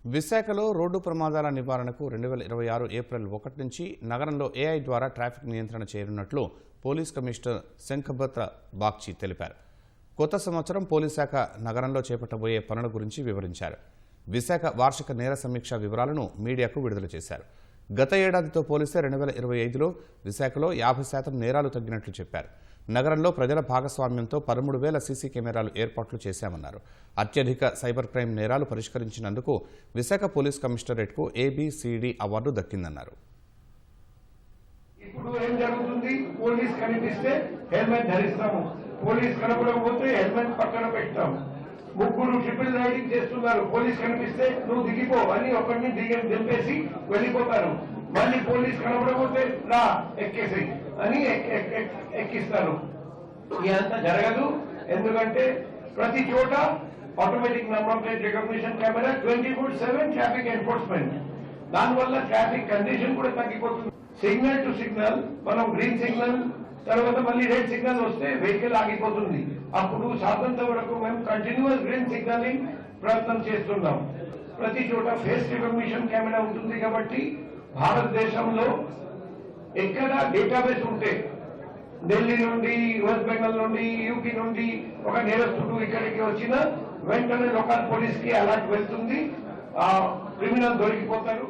విశాఖలో రోడ్డు ప్రమాదాల నివారణకు 2026 ఏప్రిల్ 1 నుంచి నగరంలో ఏఐ ద్వారా ట్రాఫిక్ నియంత్రణ చేయనున్నట్లు పోలీస్ కమిషనర్ శంఖభద్ర బాగ్చి తెలిపారు. కొత్త సంవత్సరం పోలీస్ శాఖ నగరంలో చేపట్టబోయే పనుల గురించి వివరించారు. విశాఖ వార్షిక నేర సమీక్ష వివరాలను మీడియాకు విడుదల చేశారు. గత ఏడాదితో పోలిస్తే 2025లో విశాఖలో 50% నేరాలు తగ్గినట్లు చెప్పారు. నగరంలో ప్రజల భాగస్వామ్యంతో 13,000 సీసీ కెమెరాలు ఏర్పాట్లు చేశామన్నారు. అత్యధిక సైబర్ క్రైమ్ నేరాలు పరిష్కరించినందుకు విశాఖ పోలీస్ కమిషనరేట్కు ఏబిసిడి అవార్డు దక్కిందన్నారు. ఇప్పుడు ఏం జరుగుతుంది? పోలీస్ కనిపిస్తే హెల్మెట్ ధరిస్తాము, పోలీస్ కనపడకపోతే హెల్మెట్ పక్కన పెట్టాము. ముగ్గురు ట్రిపుల్ రైడింగ్ చేస్తున్నారు, పోలీస్ కనిపిస్తే నువ్వు దిగిపో అని ఒకరిని దింపేసి వెళ్ళిపోతారు. మళ్ళీ పోలీస్ కనపడకపోతే రా ఎక్కేసి అని ఎక్కిస్తారు. ఇదంతా జరగదు. ఎందుకంటే ప్రతి చోట automatic number plate recognition camera 24/7 traffic enforcement. దానివల్ల ట్రాఫిక్ కండిషన్ కూడా తగ్గిపోతుంది. సిగ్నల్ టు సిగ్నల్ మనం గ్రీన్ సిగ్నల్ తర్వాత మళ్ళీ రెడ్ సిగ్నల్ వస్తే వెహికల్ ఆగిపోతుంది. అప్పుడు సాధ్యంత వరకు మేము కంటిన్యూస్ గ్రీన్ సిగ్నలింగ్ ప్రయత్నం చేస్తున్నాం. ప్రతి చోట ఫేస్ రికగ్నిషన్ కెమెరా ఉంటుంది కాబట్టి భారతదేశంలో ఎక్కడ డేటాబేస్ ఉంటే ఢిల్లీ నుండి, వెస్ట్ బెంగాల్ నుండి, యూపీ నుండి ఒక నేరస్తుడు ఇక్కడికి వచ్చిన వెంటనే లోకల్ పోలీస్ కి అలర్ట్ వెళ్తుంది, క్రిమినల్ దొరికిపోతారు.